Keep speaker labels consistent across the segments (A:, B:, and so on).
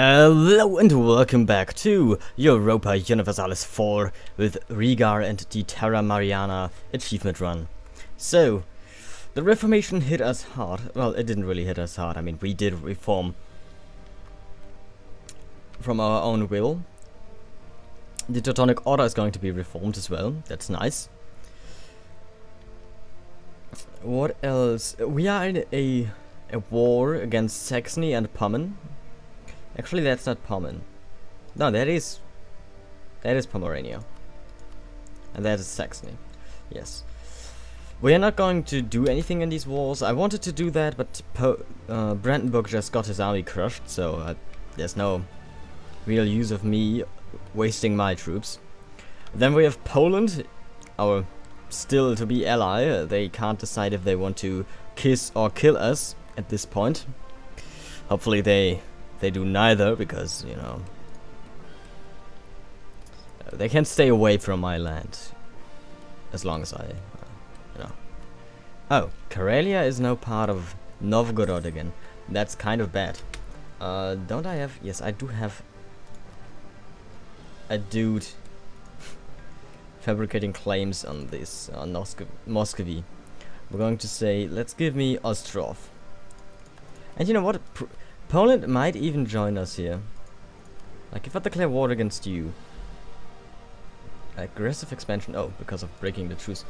A: Hello and welcome back to Europa Universalis 4 with Riga and the Terra Mariana achievement run. So, the Reformation hit us hard. Well, it didn't really hit us hard. I mean, we did reform from our own will. The Teutonic Order is going to be reformed as well. That's nice. What else? We are in a war against Saxony and Pommern. Actually, that's not Pommern. No, that is Pomerania. And that is Saxony. Yes. We are not going to do anything in these wars. I wanted to do that, but Brandenburg just got his army crushed, so there's no real use of me wasting my troops. Then we have Poland, our still-to-be ally. They can't decide if they want to kiss or kill us at this point. Hopefully they do neither, because, you know, they can stay away from my land as long as I, you know. Oh, Karelia is now part of Novgorod again. That's kind of bad. Don't I have? Yes, I do have a dude fabricating claims on this, on Muscovy. We're going to say, let's give me Ostrov. And you know what? Poland might even join us here. Like, if I declare war against you. Aggressive expansion. Oh, because of breaking the truce.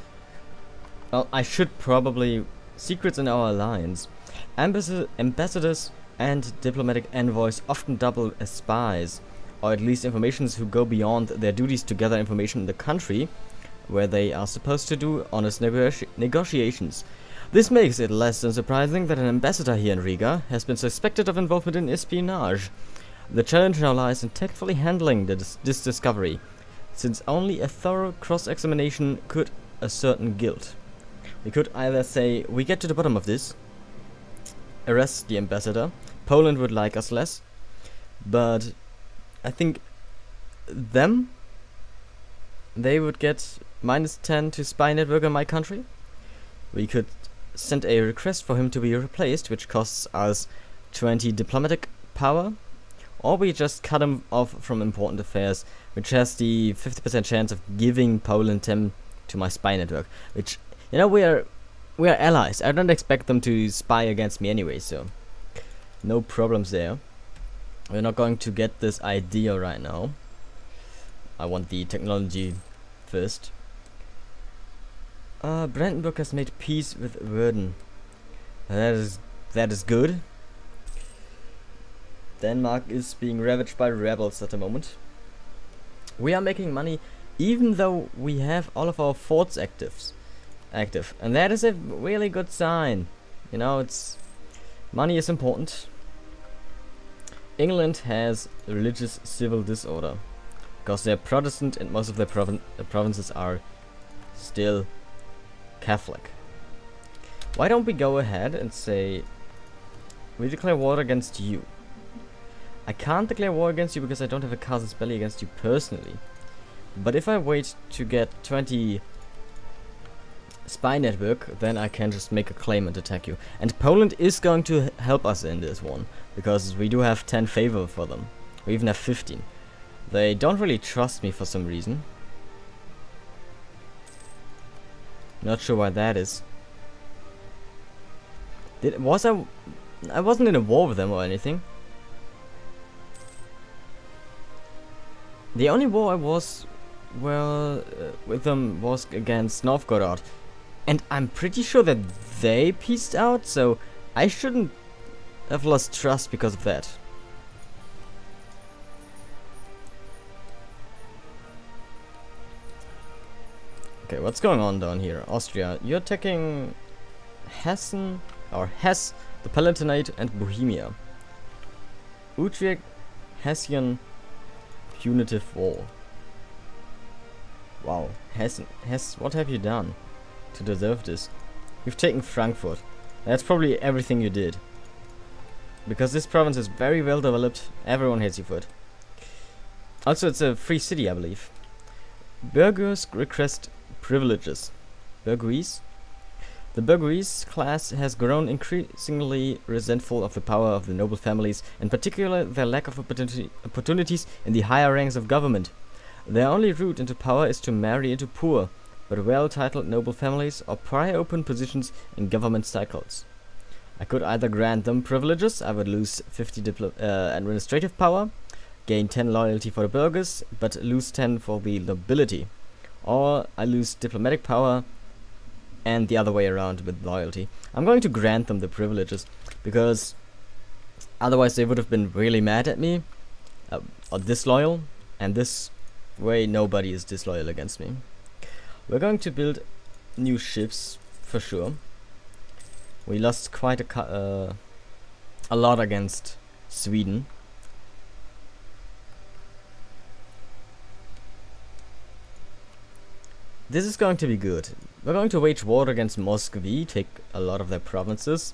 A: Well, I should probably... Secrets in our alliance. Ambassadors and diplomatic envoys often double as spies. Or at least informations who go beyond their duties to gather information in the country where they are supposed to do honest negotiations. This makes it less than surprising that an ambassador here in Riga has been suspected of involvement in espionage. The challenge now lies in tactfully handling this discovery, since only a thorough cross-examination could ascertain guilt. We could either say, we get to the bottom of this, arrest the ambassador. Poland would like us less, but I think they would get -10 to spy network in my country. We could send a request for him to be replaced, which costs us 20 diplomatic power, or we just cut him off from important affairs, which has the 50% chance of giving Poland 10 to my spy network, which, you know, we are allies. I don't expect them to spy against me anyway, so no problems there. We're not going to get this idea right now. I want the technology first. Brandenburg has made peace with Verden. That is good. Denmark is being ravaged by rebels at the moment. We are making money even though we have all of our forts active, and that is a really good sign. You know, money is important. England has religious civil disorder because they're Protestant and most of their provinces are still Catholic. Why don't we go ahead and say we declare war against you? I can't declare war against you because I don't have a casus belli against you personally. But if I wait to get 20 spy network, then I can just make a claim and attack you. And Poland is going to help us in this one, because we do have 10 favor for them. We even have 15. They don't really trust me for some reason. Not sure why that is. I wasn't in a war with them or anything. The only war I was, with them was against Novgorod. And I'm pretty sure that they peaced out, so I shouldn't have lost trust because of that. Okay, what's going on down here? Austria, you're attacking Hessen, or Hesse, the Palatinate, and Bohemia. Utrecht, Hessian, punitive war. Wow, Hesse, what have you done to deserve this? You've taken Frankfurt. That's probably everything you did. Because this province is very well developed, everyone hates you for it. Also, it's a free city, I believe. Burghers request privileges. Burguese? The bourgeois class has grown increasingly resentful of the power of the noble families, in particular their lack of opportunities in the higher ranks of government. Their only route into power is to marry into poor, but well-titled noble families or pry open positions in government cycles. I could either grant them privileges, I would lose 50 administrative power, gain 10 loyalty for the burghers, but lose 10 for the nobility. Or I lose diplomatic power, and the other way around with loyalty. I'm going to grant them the privileges, because otherwise they would have been really mad at me, or disloyal, and this way nobody is disloyal against me. We're going to build new ships, for sure. We lost quite a lot against Sweden. This is going to be good. We're going to wage war against Muscovy, take a lot of their provinces,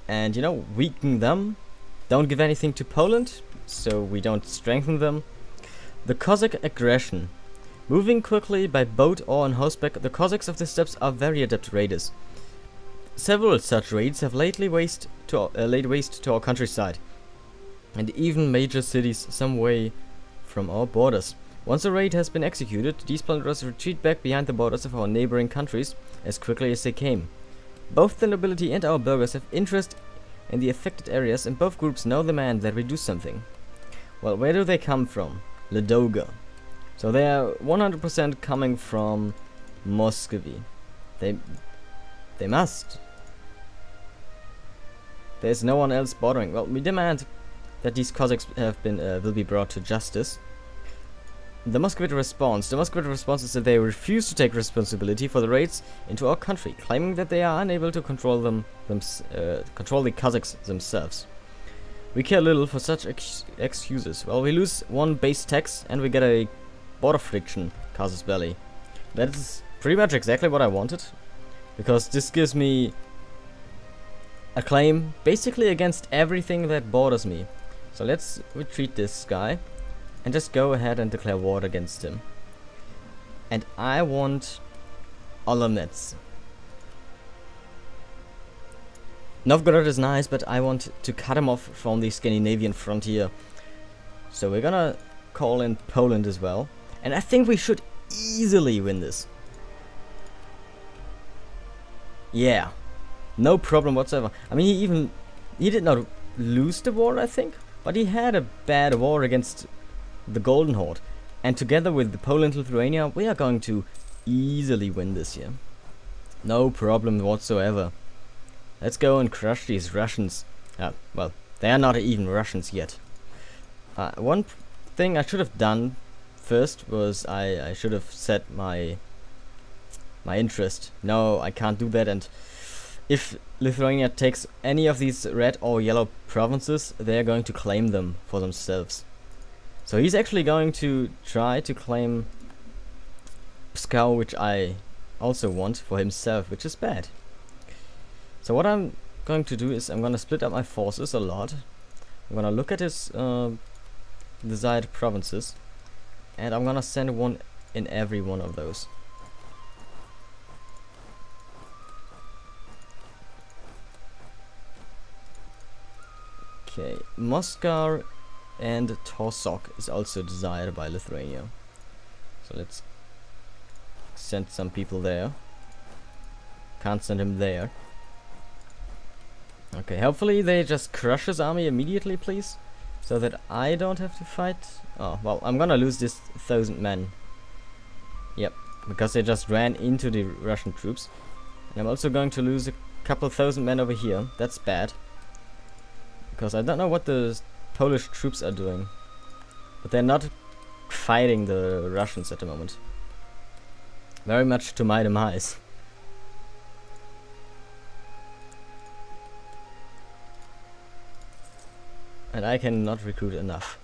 A: and, you know, weaken them. Don't give anything to Poland, so we don't strengthen them. The Cossack aggression. Moving quickly by boat or on horseback, the Cossacks of the steppes are very adept raiders. Several such raids have laid waste to our countryside, and even major cities some way from our borders. Once a raid has been executed, these plunderers retreat back behind the borders of our neighboring countries as quickly as they came. Both the nobility and our burghers have interest in the affected areas, and both groups know the demand that we do something. Well, where do they come from? Ladoga. So they are 100% coming from Muscovy. They must. There's no one else bothering. Well, we demand that these Cossacks have been will be brought to justice. The Muscovite response. The Muscovite response is that they refuse to take responsibility for the raids into our country, claiming that they are unable to control control the Cossacks themselves. We care little for such excuses. Well, we lose one base tax and we get a border friction casus belli. That is pretty much exactly what I wanted, because this gives me a claim basically against everything that borders me. So let's retreat this guy and just go ahead and declare war against him. And I want Olomets. Novgorod is nice, but I want to cut him off from the Scandinavian frontier. So we're gonna call in Poland as well. And I think we should easily win this. Yeah. No problem whatsoever. I mean, he did not lose the war, I think, but he had a bad war against the Golden Horde, and together with the Poland, Lithuania, we are going to easily win this year. No problem whatsoever. Let's go and crush these Russians. Well, they are not even Russians yet. One thing I should have done first was I should have set my interest. No, I can't do that, and if Lithuania takes any of these red or yellow provinces, they are going to claim them for themselves. So he's actually going to try to claim Pskov, which I also want for himself, which is bad. So what I'm going to do is I'm going to split up my forces a lot. I'm going to look at his desired provinces, and I'm going to send one in every one of those. Okay, Moscow and Torsok is also desired by Lithuania. So let's send some people there. Can't send him there. Okay, hopefully they just crush his army immediately, please, so that I don't have to fight. Oh, well, I'm gonna lose this 1,000 men. Yep, because they just ran into the Russian troops. And I'm also going to lose a couple thousand men over here. That's bad, because I don't know what the Polish troops are doing, but they're not fighting the Russians at the moment. Very much to my demise. And I cannot recruit enough.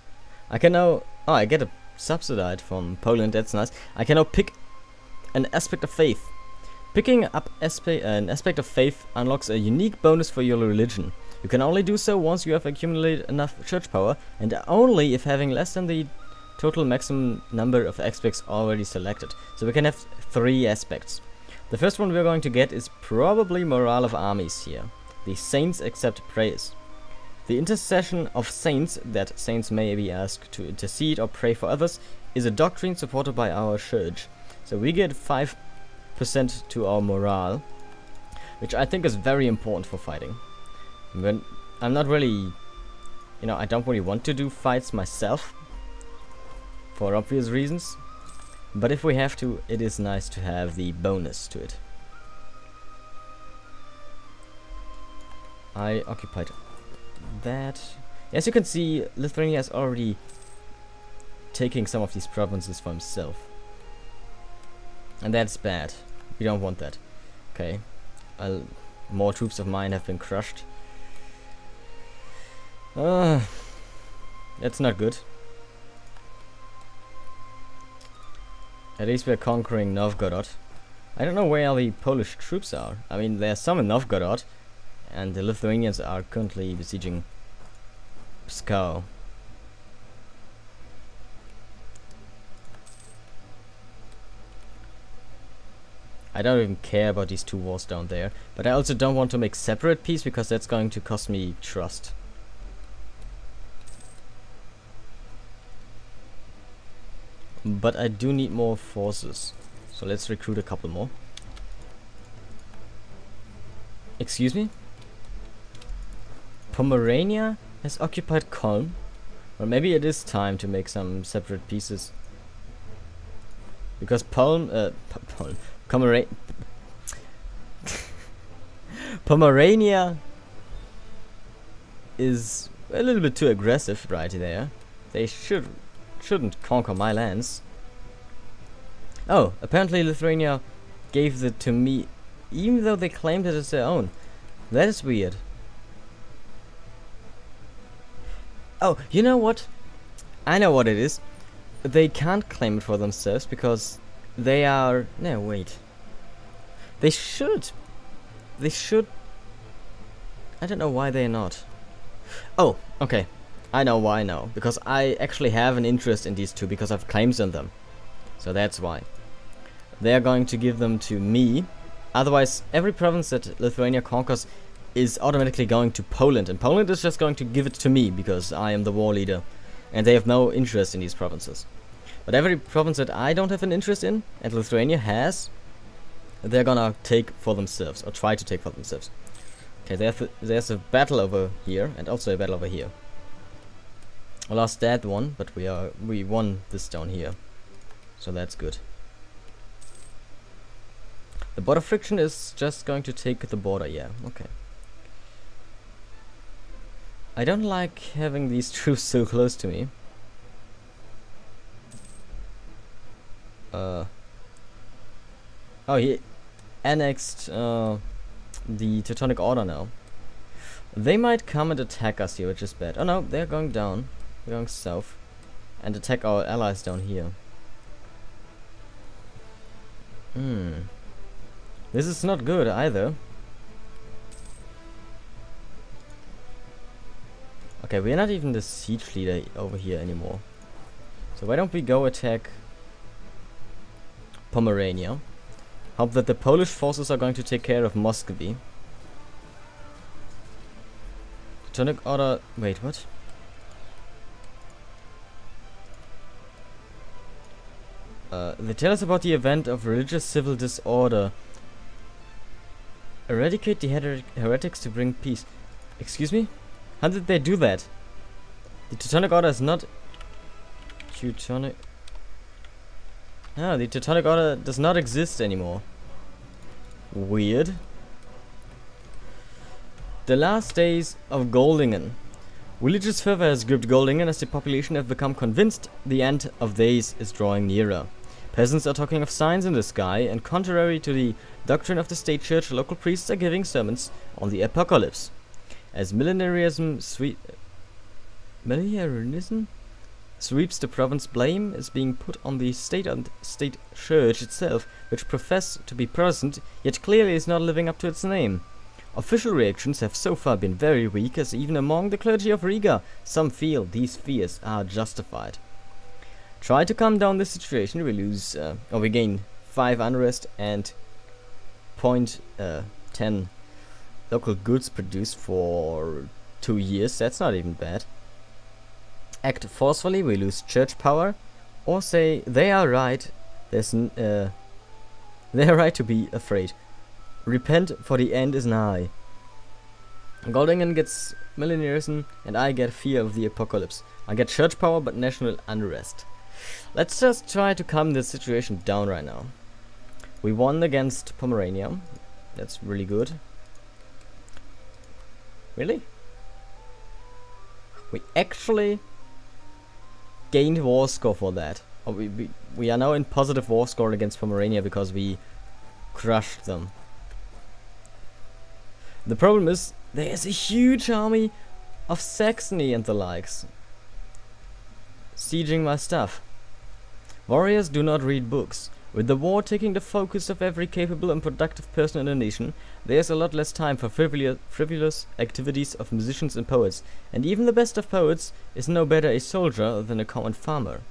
A: I can now... Oh, I get a subsidized from Poland, that's nice. I can now pick an aspect of faith. Picking up an aspect of faith unlocks a unique bonus for your religion. You can only do so once you have accumulated enough church power, and only if having less than the total maximum number of aspects already selected. So we can have 3 aspects. The first one we're going to get is probably morale of armies here. The saints accept praise. The intercession of saints, that saints may be asked to intercede or pray for others, is a doctrine supported by our church. So we get 5% to our morale, which I think is very important for fighting. When I'm not really, I don't really want to do fights myself, for obvious reasons. But if we have to, it is nice to have the bonus to it. I occupied that. As you can see, Lithuania is already taking some of these provinces for himself. And that's bad. We don't want that. Okay. More troops of mine have been crushed. That's not good. At least we're conquering Novgorod. I don't know where all the Polish troops are. I mean, there's some in Novgorod, and the Lithuanians are currently besieging Pskov. I don't even care about these two wars down there, but I also don't want to make separate peace because that's going to cost me trust. But I do need more forces, so let's recruit a couple more. Excuse me? Pomerania has occupied Kolm? Or maybe it is time to make some separate pieces. Because Pomerania is a little bit too aggressive right there. They shouldn't conquer my lands. Oh, apparently Lithuania gave it to me even though they claimed it as their own. That is weird. Oh, you know what? I know what it is. They can't claim it for themselves because they are... No, wait. They should. They should... I don't know why they're not. Oh, okay. I know why now. Because I actually have an interest in these two because I've claims on them. So that's why. They're going to give them to me. Otherwise, every province that Lithuania conquers is automatically going to Poland. And Poland is just going to give it to me because I am the war leader. And they have no interest in these provinces. But every province that I don't have an interest in, and Lithuania has, they're gonna take for themselves, or try to take for themselves. Okay, there's a battle over here, and also a battle over here. I lost that one, but we won this down here. So that's good. The border friction is just going to take the border, yeah, okay. I don't like having these troops so close to me. Oh, he annexed the Teutonic Order now. They might come and attack us here, which is bad. Oh no, they're going down. They're going south. And attack our allies down here. This is not good either. Okay, we're not even the siege leader over here anymore. So why don't we go attack Pomerania? Hope that the Polish forces are going to take care of Muscovy. Teutonic Order... Wait, what? They tell us about the event of religious civil disorder. Eradicate the heretics to bring peace. Excuse me? How did they do that? The Teutonic Order is not... Teutonic... No, the Teutonic Order does not exist anymore. Weird. The last days of Goldingen. Religious fervor has gripped Goldingen as the population have become convinced the end of days is drawing nearer. Peasants are talking of signs in the sky, and contrary to the doctrine of the state church, local priests are giving sermons on the apocalypse. As millenarianism sweeps the province, blame is being put on the state and state church itself, which profess to be Protestant, yet clearly is not living up to its name. Official reactions have so far been very weak, as even among the clergy of Riga, some feel these fears are justified. Try to calm down the situation, we gain 5 unrest and 0.10 local goods produced for 2 years. That's not even bad. Act forcefully, we lose church power. Or say, they are right, they are right to be afraid. Repent, for the end is nigh. Goldingen gets millenarianism, and I get fear of the apocalypse. I get church power, but national unrest. Let's just try to calm this situation down right now. We won against Pomerania. That's really good. Really? We actually gained war score for that. Or we are now in positive war score against Pomerania because we crushed them. The problem is, there is a huge army of Saxony and the likes sieging my stuff. Warriors do not read books. With the war taking the focus of every capable and productive person in the nation, there is a lot less time for frivolous activities of musicians and poets, and even the best of poets is no better a soldier than a common farmer.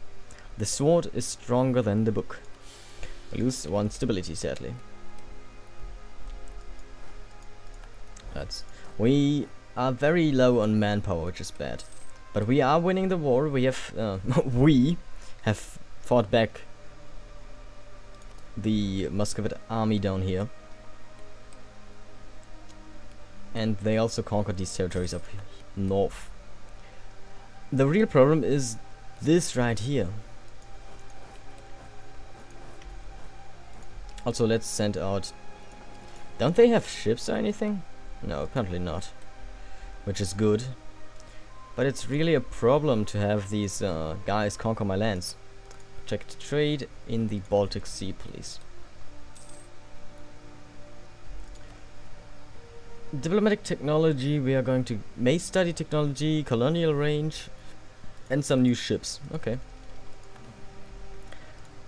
A: The sword is stronger than the book. I lose 1 stability, sadly. We are very low on manpower, which is bad. But we are winning the war. We have fought back the Muscovite army down here. And they also conquered these territories up north. The real problem is this right here. Also, let's send out... Don't they have ships or anything? No, apparently not. Which is good. But it's really a problem to have these guys conquer my lands. Protect trade in the Baltic Sea, please. Diplomatic technology, we are going to may study technology, colonial range, and some new ships. Okay.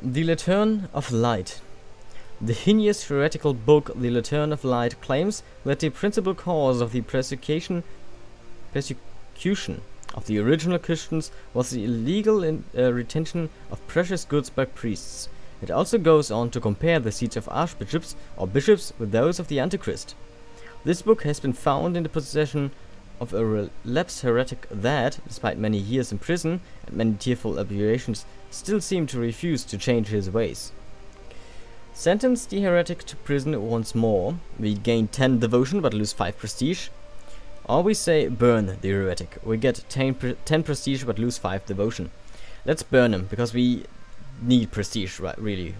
A: The Lantern of Light. The heinous heretical book The Lantern of Light claims that the principal cause of the persecution of the original Christians was the illegal retention of precious goods by priests. It also goes on to compare the seats of archbishops or bishops with those of the Antichrist. This book has been found in the possession of a relapsed heretic that, despite many years in prison and many tearful aberrations, still seemed to refuse to change his ways. Sentence the heretic to prison once more. We gain 10 devotion but lose 5 prestige. Or we say burn the heretic. We get 10 prestige but lose 5 devotion. Let's burn him because we need prestige, right? Really.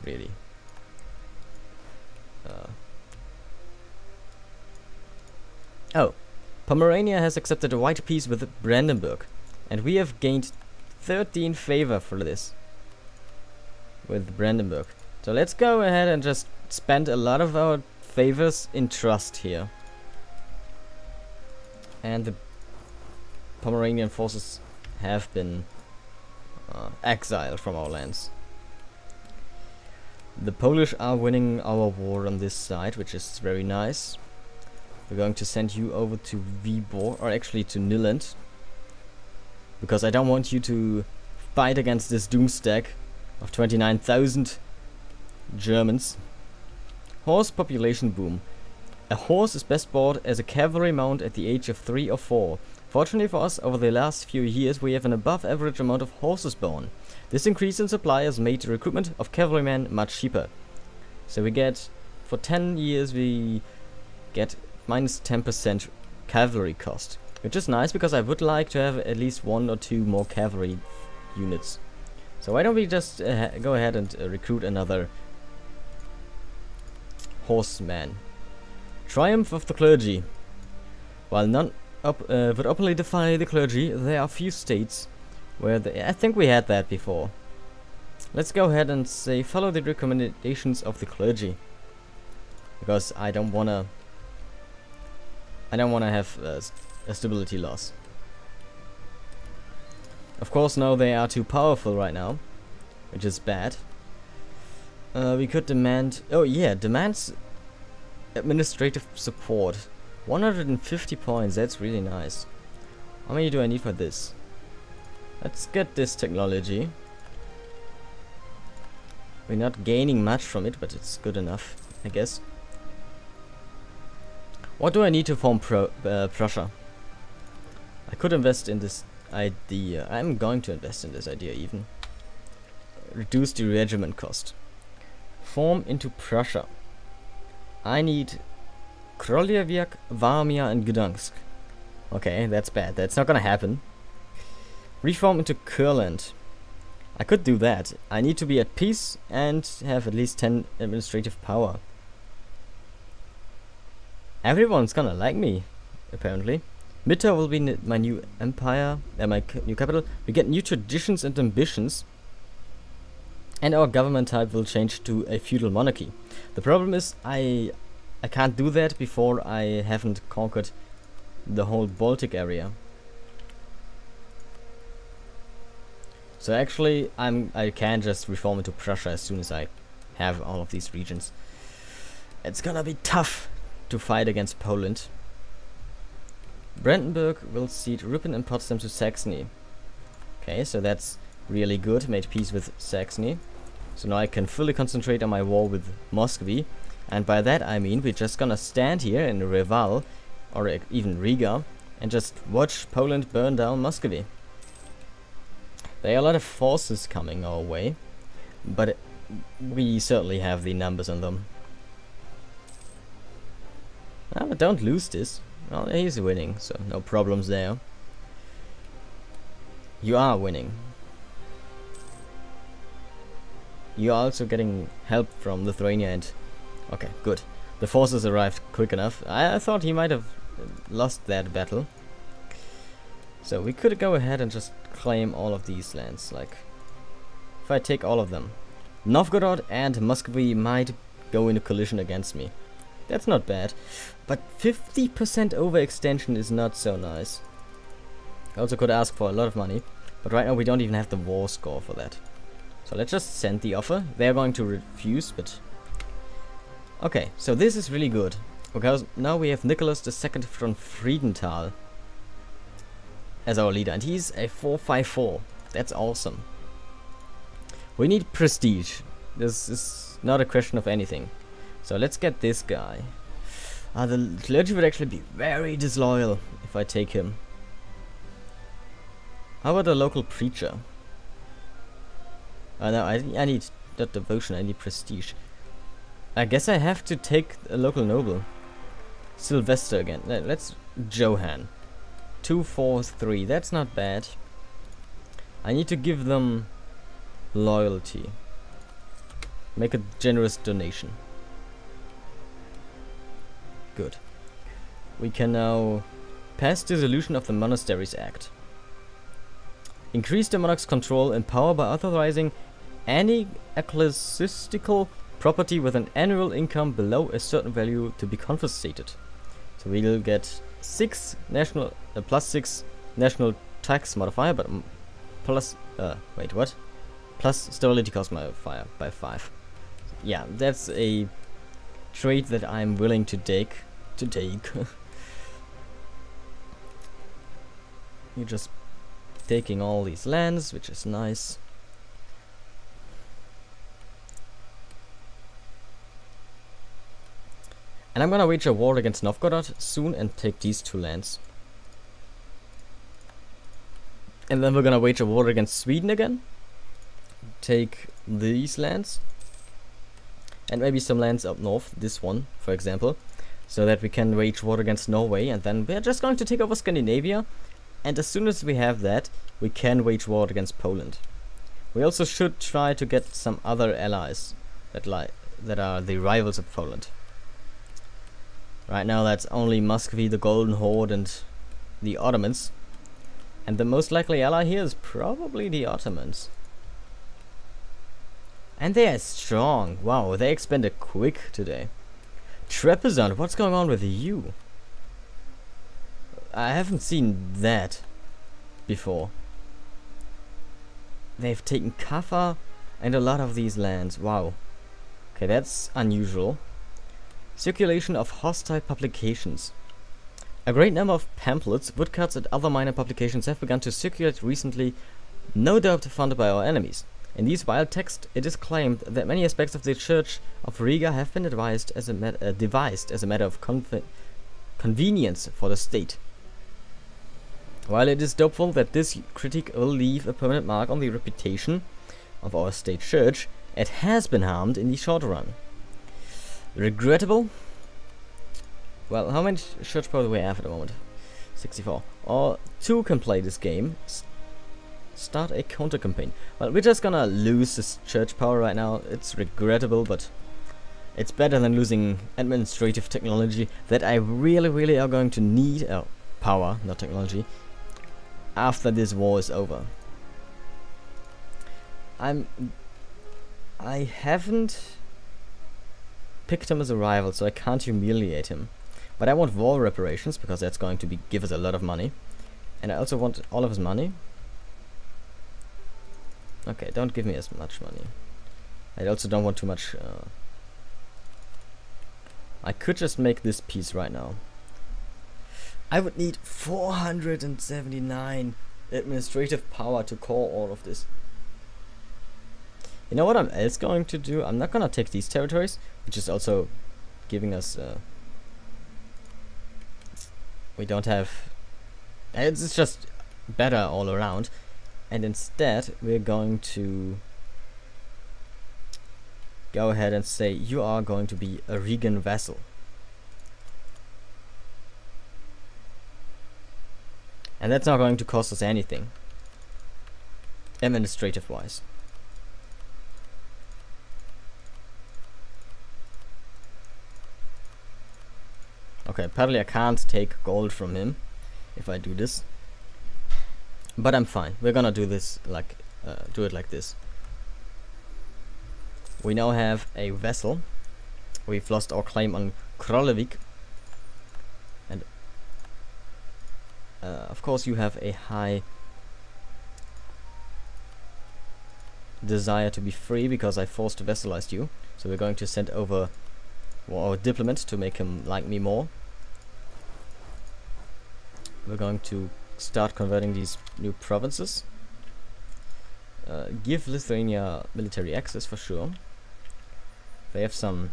A: Oh, Pomerania has accepted a white peace with Brandenburg, and we have gained 13 favor for this with Brandenburg. So let's go ahead and just spend a lot of our favors in trust here. And the Pomeranian forces have been exiled from our lands. The Polish are winning our war on this side, which is very nice. We're going to send you over to Vibor, or actually to Nyland, because I don't want you to fight against this doomstack of 29,000 Germans. Horse population boom. A horse is best bought as a cavalry mount at the age of 3 or 4. Fortunately for us, over the last few years we have an above average amount of horses born. This increase in supply has made the recruitment of cavalrymen much cheaper. So we get, for 10 years we get minus 10% cavalry cost. Which is nice because I would like to have at least 1 or 2 more cavalry units. So why don't we just go ahead and recruit another horseman. Triumph of the clergy. While none would openly defy the clergy, there are few states where I think we had that before. Let's go ahead and say follow the recommendations of the clergy, because I don't wanna have a stability loss. Of course, now they are too powerful right now, which is bad. We could demand... Oh yeah, demands administrative support. 150 points, that's really nice. How many do I need for this? Let's get this technology. We're not gaining much from it, but it's good enough, I guess. What do I need to form Prussia? I could invest in this idea. I'm going to invest in this idea even. Reduce the regiment cost. Form into Prussia. I need Kroljeviak, Warmia and Gdansk. Okay, that's bad. That's not gonna happen. Reform into Kurland. I could do that. I need to be at peace and have at least 10 administrative power. Everyone's gonna like me, apparently. Mitta will be my new empire, my new capital. We get new traditions and ambitions. And our government type will change to a feudal monarchy. The problem is I can't do that before I haven't conquered the whole Baltic area. So actually I can just reform into Prussia as soon as I have all of these regions. It's gonna be tough to fight against Poland. Brandenburg will cede Rupin and Potsdam to Saxony. Okay, so that's really good. Made peace with Saxony. So now I can fully concentrate on my war with Muscovy. And by that I mean we're just gonna stand here in Reval, or even Riga, and just watch Poland burn down Muscovy. There are a lot of forces coming our way, but we certainly have the numbers on them. But don't lose this. Well, he's winning, so no problems there. You are winning. You are also getting help from Lithuania and... Okay, good. The forces arrived quick enough. I thought he might have lost that battle. So we could go ahead and just claim all of these lands. Like, if I take all of them. Novgorod and Muscovy might go into collision against me. That's not bad. But 50% overextension is not so nice. I also could ask for a lot of money. But right now we don't even have the war score for that. So let's just send the offer. They're going to refuse, but... Okay, so this is really good. Because now we have Nicholas II from Friedenthal as our leader. And he's a 454. That's awesome. We need prestige. This is not a question of anything. So let's get this guy. The clergy would actually be very disloyal if I take him. How about a local preacher? No, I need not devotion, I need prestige. I guess I have to take a local noble. Sylvester again. Let's Johann. 243. That's not bad. I need to give them loyalty. Make a generous donation. Good. We can now pass dissolution of the Monasteries Act. Increase the monarch's control and power by authorizing any ecclesiastical property with an annual income below a certain value to be confiscated. So we'll get 6 national plus 6 national tax modifier, but plus wait, what? Plus stability cost modifier by 5. Yeah, that's a trade that I'm willing to take. You're just taking all these lands, which is nice. And I'm gonna wage a war against Novgorod soon and take these 2 lands. And then we're gonna wage a war against Sweden again. Take these lands. And maybe some lands up north, this one, for example. So that we can wage war against Norway, and then we're just going to take over Scandinavia. And as soon as we have that, we can wage war against Poland. We also should try to get some other allies that are the rivals of Poland. Right now that's only Muscovy, the Golden Horde, and the Ottomans. And the most likely ally here is probably the Ottomans. And they are strong. Wow, they expanded quick today. Trebizond, what's going on with you? I haven't seen that before. They've taken Kaffa and a lot of these lands. Wow. Okay, that's unusual. Circulation of hostile publications. A great number of pamphlets, woodcuts and other minor publications have begun to circulate recently, no doubt funded by our enemies. In these wild texts, it is claimed that many aspects of the Church of Riga have been devised as a matter of convenience for the state. While it is doubtful that this critique will leave a permanent mark on the reputation of our state church, it has been harmed in the short run. Regrettable? Well, how many church power do we have at the moment? 64. Or 2 can play this game. Start a counter campaign. Well, we're just gonna lose this church power right now. It's regrettable, but it's better than losing administrative technology that I really are going to need. Oh, power, not technology. After this war is over. I haven't picked him as a rival, so I can't humiliate him. But I want war reparations, because that's going to give us a lot of money. And I also want all of his money. Okay, don't give me as much money. I also don't want too much. I could just make this piece right now. I would need 479 administrative power to core all of this. You know what I'm else going to do? I'm not gonna take these territories, which is also giving us... we don't have... It's just better all around. And instead, we're going to go ahead and say, you are going to be a Rigan vassal. And that's not going to cost us anything, administrative-wise. Okay, apparently I can't take gold from him if I do this. But I'm fine. We're gonna do this like, do it like this. We now have a vessel. We've lost our claim on Krolevik. And of course you have a high desire to be free because I forced vassalized you. So we're going to send over our diplomat to make him like me more. We're going to start converting these new provinces. Give Lithuania military access for sure. They have some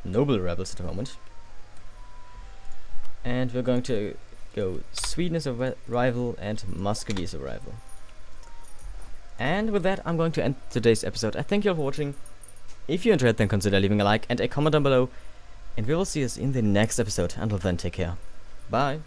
A: noble rebels at the moment. And we're going to go Sweden as a rival and Muscovy as a rival. And with that, I'm going to end today's episode. I thank you all for watching. If you enjoyed, then consider leaving a like and a comment down below. And we will see us in the next episode. Until then, take care. Bye.